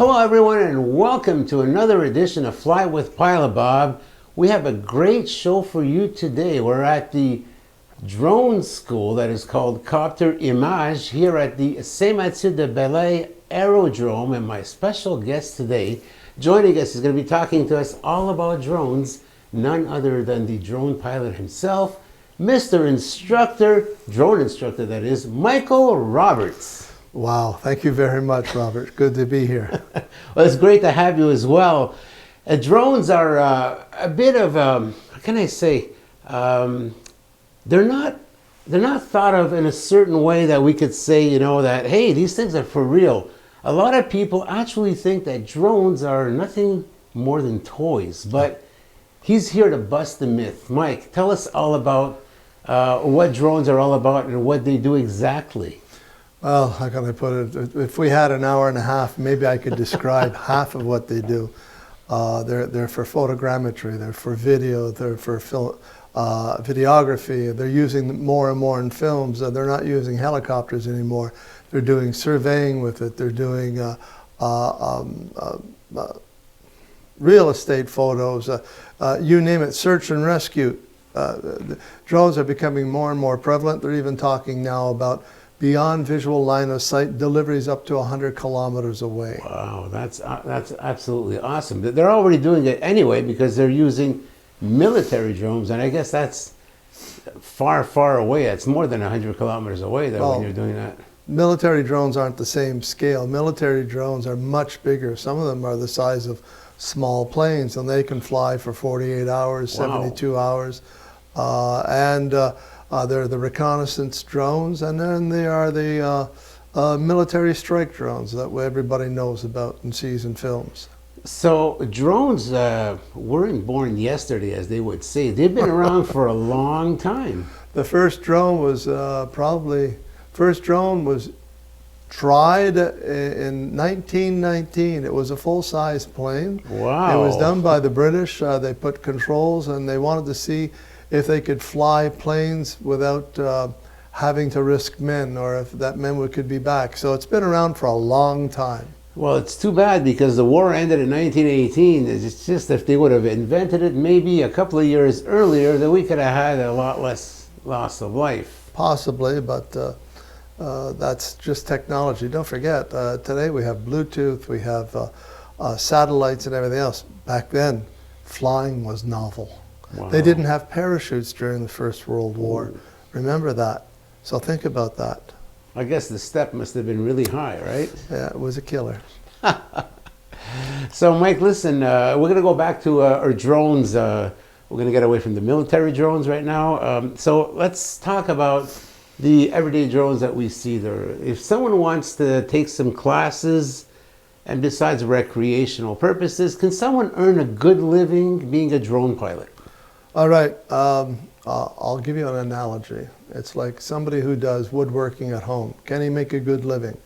Hello everyone and welcome to another edition of Fly with Pilot Bob. We have a great show for you today. We're at the drone school that is called KoptR Image here at the Saint-Mathieu-de-Beloeil Aerodrome, and my special guest today joining us is going to be talking to us all about drones, none other than the drone pilot himself, Mr. Instructor, drone instructor that is, Michael Roberts. Wow, thank you very much, Robert. Good to be here. Well, it's great to have you as well. Drones are a bit of, how can I say, they're not thought of in a certain way that we could say, you know, that, hey, these things are for real. A lot of people actually think that drones are nothing more than toys, but he's here to bust the myth. Mike, tell us all about what drones are all about and what they do exactly. Well, how can I put it? If we had an hour and a half, maybe I could describe half of what they do. They're for photogrammetry, they're for video, they're for videography. They're using more and more in films. They're not using helicopters anymore. They're doing surveying with it. They're doing real estate photos. You name it, search and rescue. Drones are becoming more and more prevalent. They're even talking now about beyond visual line of sight deliveries up to 100 kilometers away. Wow, that's absolutely awesome. They're already doing it anyway because they're using military drones, and I guess that's far, far away. It's more than 100 kilometers away though, when you're doing that. Military drones aren't the same scale. Military drones are much bigger. Some of them are the size of small planes, and they can fly for 48 hours, Wow. 72 hours. They're the reconnaissance drones, and then they are the military strike drones that everybody knows about and sees in films. So drones weren't born yesterday, as they would say. They've been around for a long time. The first drone was tried in 1919. It was a full-size plane. Wow. It was done by the British. They put controls, and they wanted to see if they could fly planes without having to risk men, or if that men could be back. So it's been around for a long time. Well, it's too bad because the war ended in 1918. It's just if they would have invented it maybe a couple of years earlier, then we could have had a lot less loss of life. Possibly, but that's just technology. Don't forget, today we have Bluetooth, we have satellites and everything else. Back then, flying was novel. Wow. They didn't have parachutes during the First World War. Ooh. Remember that. So think about that. I guess the step must have been really high, right? Yeah, it was a killer. So, Mike, listen, we're going to go back to our drones. We're going to get away from the military drones right now. So let's talk about the everyday drones that we see there. If someone wants to take some classes and besides recreational purposes, can someone earn a good living being a drone pilot? All right, I'll give you an analogy. It's like somebody who does woodworking at home. Can he make a good living?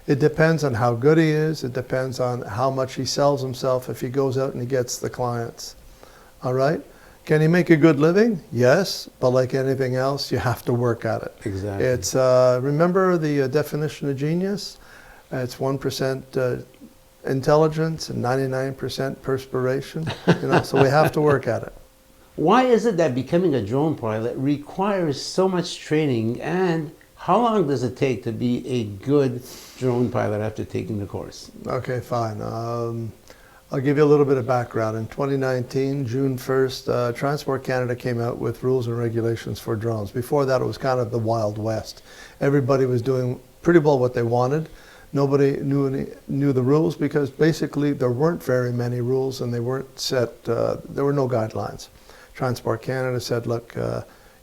It depends on how good he is. It depends on how much he sells himself if he goes out and he gets the clients. All right? Can he make a good living? Yes, but like anything else, you have to work at it. Exactly. It's, remember the definition of genius? It's 1% intelligence and 99% perspiration. You know, so we have to work at it. Why is it that becoming a drone pilot requires so much training, and how long does it take to be a good drone pilot after taking the course? Okay, fine. I'll give you a little bit of background. In 2019, June 1st, Transport Canada came out with rules and regulations for drones. Before that, it was kind of the Wild West. Everybody was doing pretty well what they wanted. Nobody knew the rules because basically there weren't very many rules and they weren't set, there were no guidelines. Transport Canada said, look,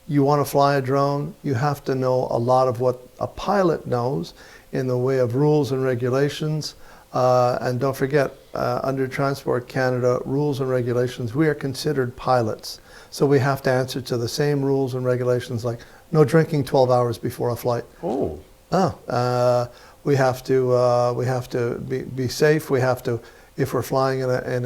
you want to fly a drone, you have to know a lot of what a pilot knows in the way of rules and regulations. And don't forget, under Transport Canada rules and regulations, we are considered pilots. So we have to answer to the same rules and regulations, like no drinking 12 hours before a flight. Oh. We have to be safe. We have to, if we're flying in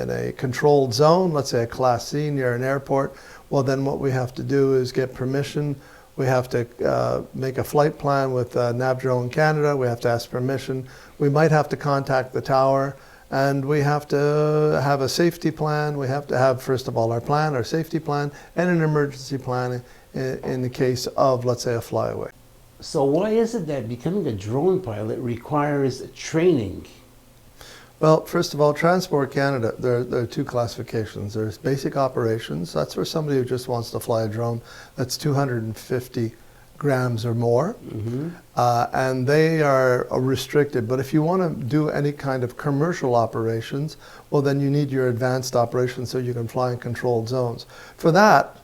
a controlled zone, let's say a Class C near an airport, well then what we have to do is get permission We have to make a flight plan with NavDrone Canada. We have to ask permission. We might have to contact the tower, and we have to have a safety plan. We have to have, first of all, our plan, our safety plan, and an emergency plan in the case of, let's say, a flyaway. So why is it that becoming a drone pilot requires training? Well, first of all, Transport Canada, there are two classifications. There's basic operations. That's for somebody who just wants to fly a drone that's 250 grams or more. Mm-hmm. And they are restricted. But if you want to do any kind of commercial operations, well, then you need your advanced operations so you can fly in controlled zones. For that,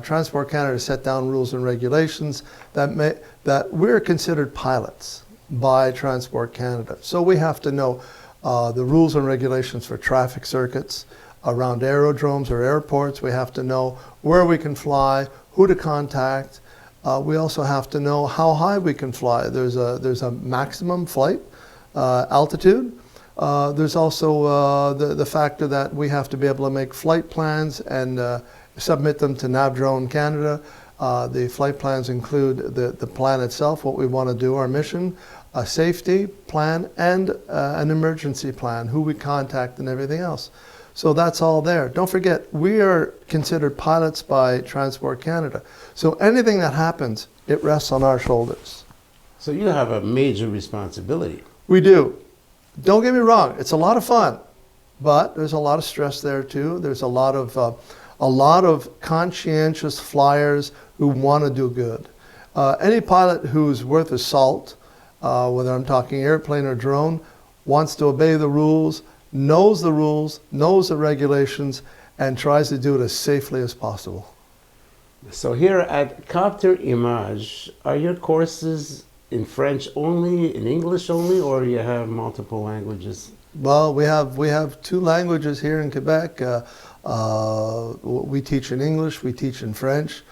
Transport Canada set down rules and regulations that we're considered pilots by Transport Canada. So we have to know the rules and regulations for traffic circuits around aerodromes or airports. We have to know where we can fly, who to contact. We also have to know how high we can fly. There's a maximum flight altitude. There's also the factor that we have to be able to make flight plans and submit them to NavDrone Canada. The flight plans include the plan itself, what we want to do, our mission, a safety plan, and an emergency plan, who we contact and everything else. So that's all there. Don't forget, we are considered pilots by Transport Canada. So anything that happens, it rests on our shoulders. So you have a major responsibility. We do. Don't get me wrong, it's a lot of fun, but there's a lot of stress there too. There's a lot of conscientious flyers who want to do good. Any pilot who's worth his salt, whether I'm talking airplane or drone, wants to obey the rules, knows the regulations, and tries to do it as safely as possible. So here at KoptR Image, are your courses in French only, in English only, or you have multiple languages? Well, we have two languages here in Quebec. We teach in English, we teach in French.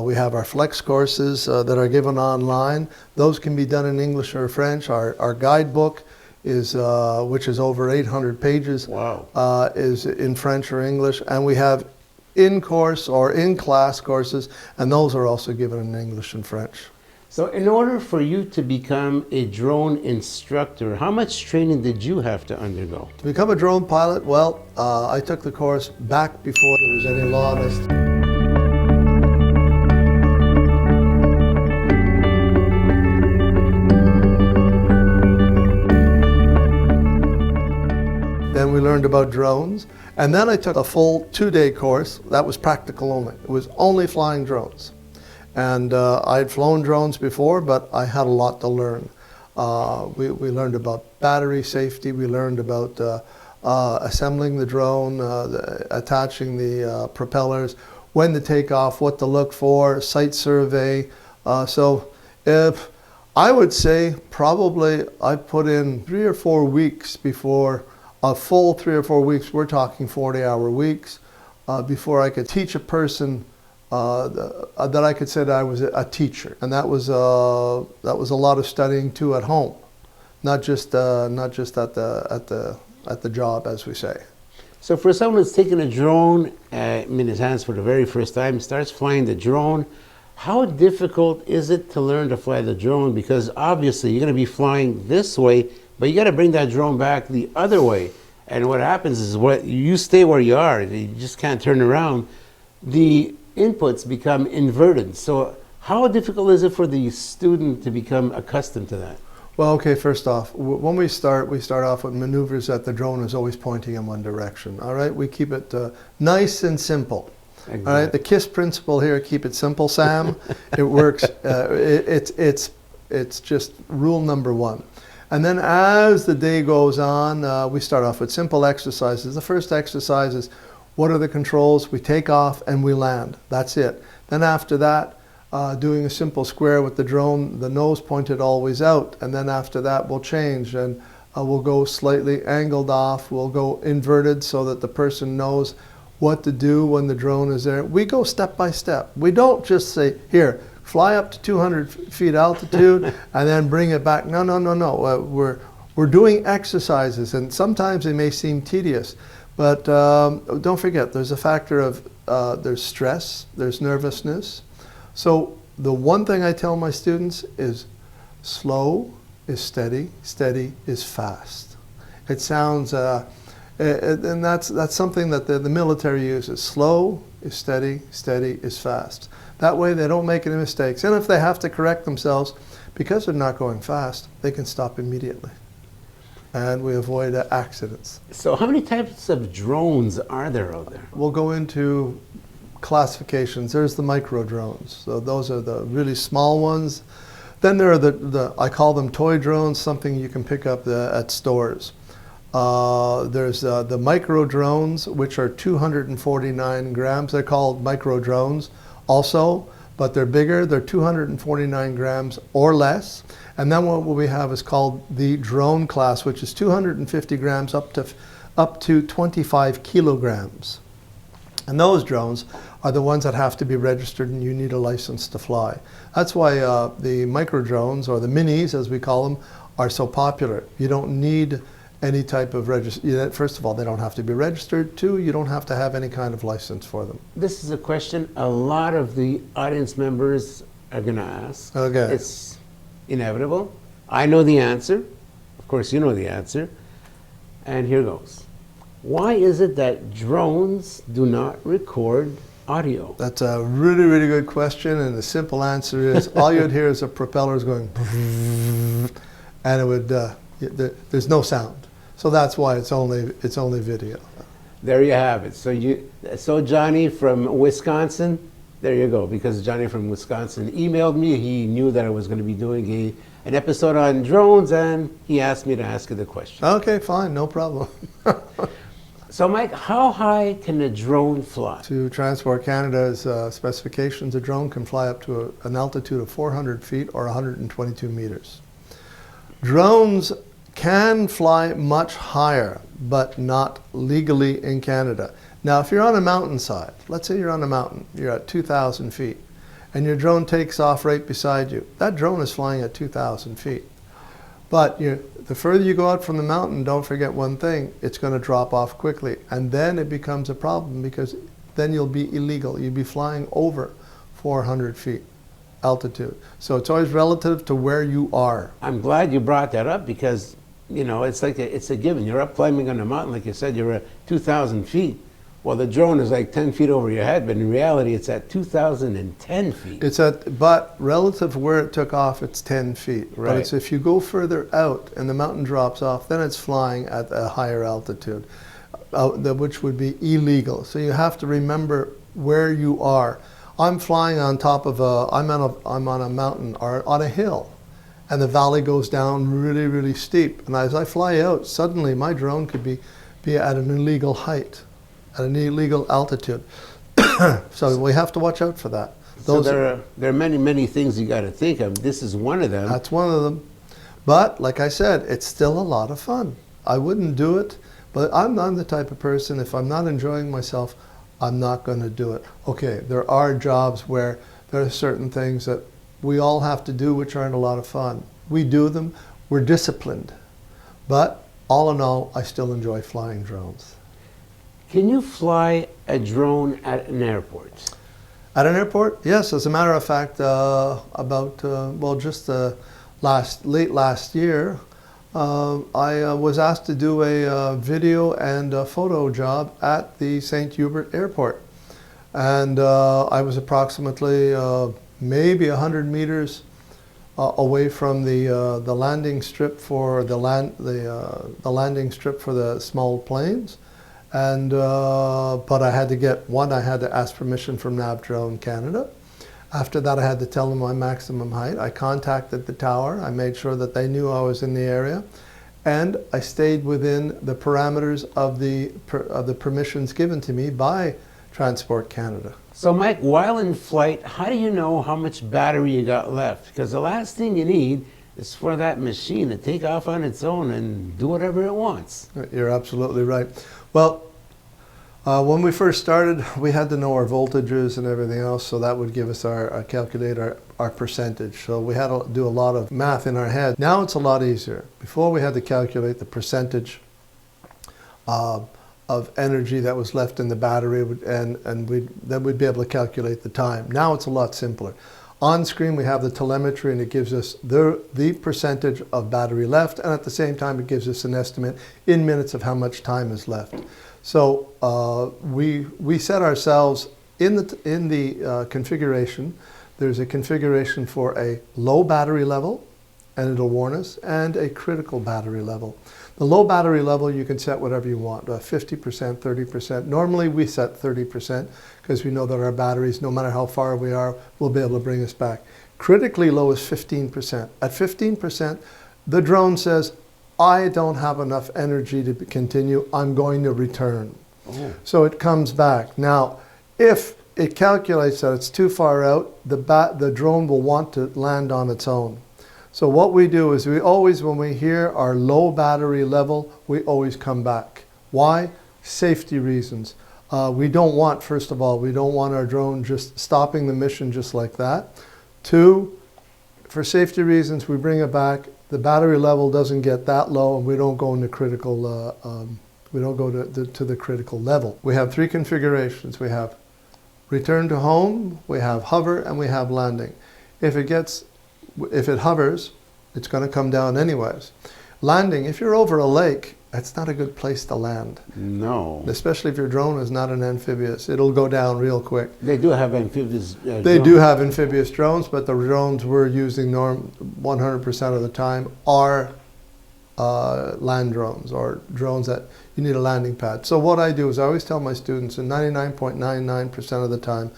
We have our flex courses that are given online. Those can be done in English or French. Our guidebook is, which is over 800 pages, wow, is in French or English. And we have in-course or in-class courses, and those are also given in English and French. So in order for you to become a drone instructor, how much training did you have to undergo? To become a drone pilot, well, I took the course back before there was any law. Then we learned about drones, and then I took a full 2-day course that was practical only. It was only flying drones. And I had flown drones before, but I had a lot to learn. We learned about battery safety. We learned about assembling the drone, attaching the propellers, when to take off, what to look for, site survey. So if I would say probably I put in 3 or 4 weeks before, a full 3 or 4 weeks, we're talking 40-hour weeks, before I could teach a person that I could say that I was a teacher. And that was a lot of studying too at home, not just at the job, as we say. So for someone who's taking a drone in his hands for the very first time, starts flying the drone, how difficult is it to learn to fly the drone? Because obviously you're going to be flying this way, but you got to bring that drone back the other way. And what happens is you stay where you are. You just can't turn around. The inputs become inverted. So how difficult is it for the student to become accustomed to that? Well, okay, first off, when we start off with maneuvers that the drone is always pointing in one direction. All right, we keep it nice and simple. Exactly. All right, the KISS principle here, keep it simple, Sam. It works. It's just rule number 1. And then as the day goes on, we start off with simple exercises. The first exercise is, what are the controls? We take off and we land. That's it. Then after that, doing a simple square with the drone, the nose pointed always out. And then after that, we'll change and we'll go slightly angled off. We'll go inverted so that the person knows what to do when the drone is there. We go step by step. We don't just say, here, fly up to 200 feet altitude and then bring it back. No, no, no, no. We're doing exercises, and sometimes they may seem tedious. But don't forget, there's a factor of there's stress, there's nervousness. So the one thing I tell my students is slow is steady, steady is fast. It sounds, and that's something that the military uses. Slow is steady, steady is fast. That way they don't make any mistakes. And if they have to correct themselves, because they're not going fast, they can stop immediately. And we avoid accidents. So how many types of drones are there out there? We'll go into classifications. There's the micro drones. So those are the really small ones. Then there are I call them toy drones, something you can pick up at stores. There's the micro drones, which are 249 grams. They're called micro drones also, but they're bigger. They're 249 grams or less. And then what we have is called the drone class, which is 250 grams up to 25 kilograms. And those drones are the ones that have to be registered and you need a license to fly. That's why the micro drones, or the minis as we call them, are so popular. You don't need any type of registration. First of all, they don't have to be registered. Two, you don't have to have any kind of license for them. This is a question a lot of the audience members are going to ask. Okay. It's inevitable. I know the answer. Of course, you know the answer. And here goes. Why is it that drones do not record audio? That's a really, really good question. And the simple answer is all you'd hear is the propellers going, and it would, there's no sound. So that's why it's only video. There you have it. So Johnny from Wisconsin, there you go. Because Johnny from Wisconsin emailed me, he knew that I was going to be doing an episode on drones, and he asked me to ask you the question. Okay, fine, no problem. So Mike, how high can a drone fly? To Transport Canada's specifications, a drone can fly up to an altitude of 400 feet or 122 meters. Drones can fly much higher, but not legally in Canada. Now, if you're on a mountainside, let's say you're on a mountain, you're at 2,000 feet, and your drone takes off right beside you. That drone is flying at 2,000 feet. But the further you go out from the mountain, don't forget one thing, it's going to drop off quickly. And then it becomes a problem because then you'll be illegal. You'll be flying over 400 feet altitude. So it's always relative to where you are. I'm glad you brought that up because, it's like it's a given. You're up climbing on a mountain, like you said, you're at 2,000 feet. Well, the drone is like 10 feet over your head, but in reality, it's at 2,010 feet. But relative to where it took off, it's 10 feet. Right. But it's if you go further out and the mountain drops off, then it's flying at a higher altitude, which would be illegal. So you have to remember where you are. I'm flying on top of I'm on a mountain or on a hill, and the valley goes down really, really steep. And as I fly out, suddenly my drone could be at an illegal height, at an illegal altitude. So we have to watch out for that. So there are many, many things you got to think of. This is one of them. That's one of them. But like I said, it's still a lot of fun. I wouldn't do it, but I'm the type of person, if I'm not enjoying myself, I'm not going to do it. Okay, there are jobs where there are certain things that we all have to do which aren't a lot of fun. We do them, we're disciplined. But all in all, I still enjoy flying drones. Can you fly a drone at an airport? At an airport? Yes, as a matter of fact, late last year, I was asked to do a video and a photo job at the St. Hubert Airport. And I was approximately maybe 100 meters away from the landing strip for the landing strip for the small planes. And but I had to ask permission from NAV Drone Canada. After that, I had to tell them my maximum height. I contacted the tower. I made sure that they knew I was in the area, and I stayed within the parameters of the permissions given to me by Transport Canada. So Mike, while in flight, how do you know how much battery you got left? Because the last thing you need is for that machine to take off on its own and do whatever it wants. You're absolutely right. Well, when we first started, we had to know our voltages and everything else, so that would give us calculate our percentage. So we had to do a lot of math in our head. Now it's a lot easier. Before we had to calculate the percentage of energy that was left in the battery, and then we'd be able to calculate the time. Now it's a lot simpler. On screen, we have the telemetry, and it gives us the percentage of battery left, and at the same time, it gives us an estimate in minutes of how much time is left. So we set ourselves in the configuration. There's a configuration for a low battery level, and it'll warn us, and a critical battery level. The low battery level, you can set whatever you want, 50%, 30%. Normally we set 30% because we know that our batteries, no matter how far we are, will be able to bring us back. Critically low is 15%. At 15%, the drone says, I don't have enough energy to continue, I'm going to return. Oh. So it comes back. Now, if it calculates that it's too far out, the drone will want to land on its own. So what we do is we always, when we hear our low battery level, we always come back. Why? Safety reasons. We don't want, first of all, we don't want our drone just stopping the mission just like that. Two, for safety reasons, we bring it back. The battery level doesn't get that low, and we don't go into critical. We don't go to the critical level. We have three configurations. We have return to home, we have hover, and we have landing. If it hovers, it's going to come down anyways. Landing, if you're over a lake, that's not a good place to land. No. Especially if your drone is not an amphibious. It'll go down real quick. They do have amphibious drones. They do have amphibious drones, but the drones we're using 100% of the time are land drones, or drones that you need a landing pad. So what I do is I always tell my students, in 99.99% of the time,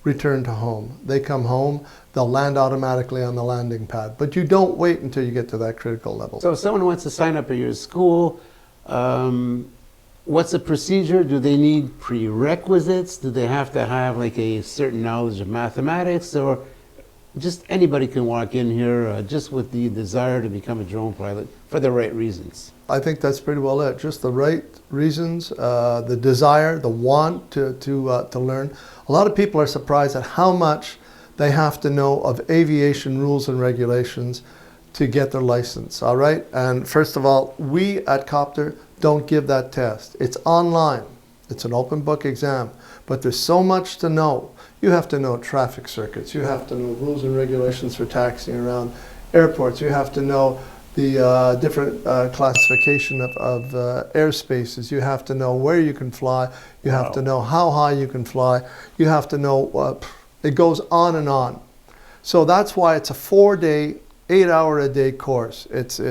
return to home. They come home, they'll land automatically on the landing pad. But you don't wait until you get to that critical level. So if someone wants to sign up at your school, what's the procedure? Do they need prerequisites? Do they have to have like a certain knowledge of mathematics, or just anybody can walk in here just with the desire to become a drone pilot for the right reasons? I think that's pretty well it. Just the right reasons, the desire, the want to learn. A lot of people are surprised at how much they have to know of aviation rules and regulations to get their license, all right? And first of all, we at KoptR don't give that test. It's online. It's an open book exam, but there's so much to know. You have to know traffic circuits. You have to know rules and regulations for taxiing around airports. You have to know the different classification of airspaces. You have to know where you can fly. You have to know how high you can fly. You have to know, it goes on and on. So that's why it's a 4-day, 8-hour-a-day course. It's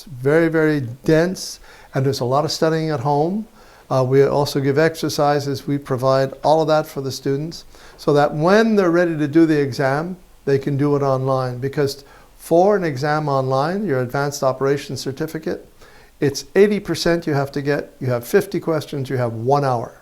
very, very dense, and there's a lot of studying at home. We also give exercises. We provide all of that for the students so that when they're ready to do the exam, they can do it online. Because for an exam online, your Advanced Operations Certificate, it's 80% you have to get. You have 50 questions, you have 1 hour.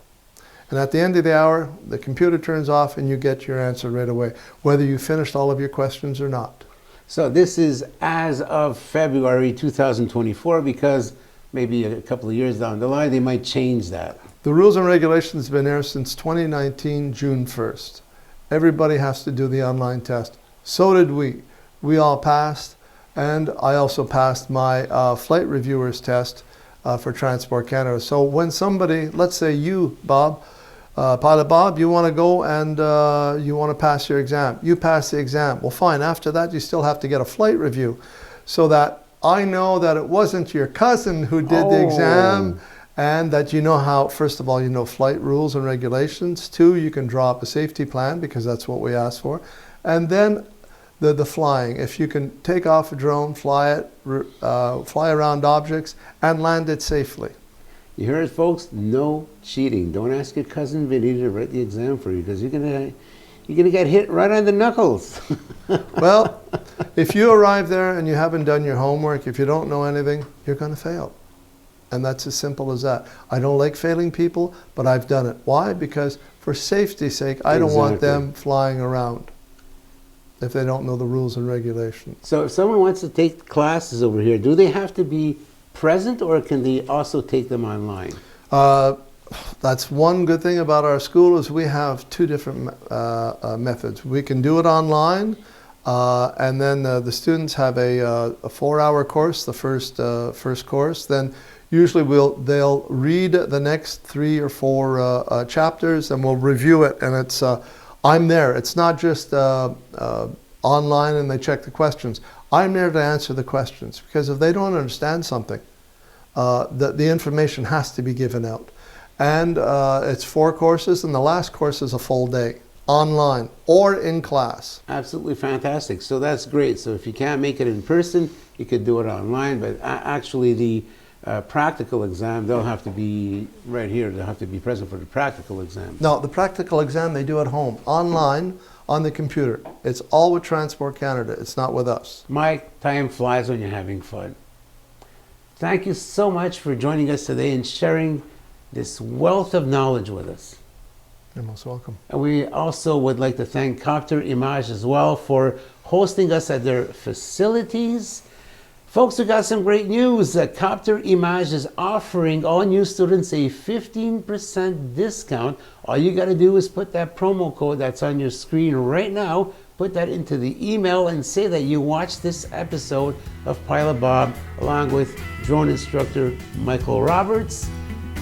And at the end of the hour, the computer turns off and you get your answer right away, whether you finished all of your questions or not. So this is as of February 2024, because maybe a couple of years down the line, they might change that. The rules and regulations have been there since 2019, June 1st. Everybody has to do the online test. So did we. We all passed, and I also passed my flight reviewer's test for Transport Canada. So when somebody, let's say you, Bob, Pilot Bob, you want to go and you want to pass your exam. You pass the exam. Well, fine. After that, you still have to get a flight review so that I know that it wasn't your cousin who did the exam, and that you know how, first of all, you know flight rules and regulations. 2, you can draw up a safety plan, because that's what we ask for. And then the flying. If you can take off a drone, fly it, fly around objects, and land it safely. You heard it, folks? No cheating. Don't ask your cousin Vinny to write the exam for you, because you're gonna get hit right on the knuckles. Well, if you arrive there and you haven't done your homework, if you don't know anything, you're going to fail. And that's as simple as that. I don't like failing people, but I've done it. Why? Because for safety's sake, I don't want them flying around if they don't know the rules and regulations. So if someone wants to take classes over here, do they have to be present, or can they also take them online? That's one good thing about our school, is we have 2 different methods. We can do it online, and then the students have a 4-hour course, the first course. Then usually they'll read the next 3 or 4 chapters, and we'll review it. And it's I'm there. It's not just online and they check the questions. I'm there to answer the questions, because if they don't understand something, the information has to be given out. And it's 4 courses, and the last course is a full day, online or in class. Absolutely fantastic. So that's great. So if you can't make it in person, you could do it online, but actually the practical exam, they'll have to be right here. They'll have to be present for the practical exam. No, the practical exam they do at home, online, on the computer. It's all with Transport Canada. It's not with us. Mike, time flies when you're having fun. Thank you so much for joining us today and sharing this wealth of knowledge with us. You're most welcome. And we also would like to thank KoptR Image as well for hosting us at their facilities. Folks, we got some great news. KoptR Image is offering all new students a 15% discount. All you got to do is put that promo code that's on your screen right now, put that into the email and say that you watched this episode of Pilot Bob along with drone instructor Michael Roberts.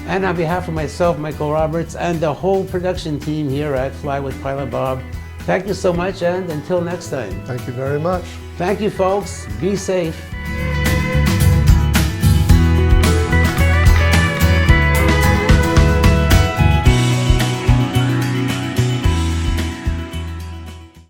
And on behalf of myself, Michael Roberts, and the whole production team here at Fly with Pilot Bob, thank you so much, and until next time. Thank you very much. Thank you, folks. Be safe.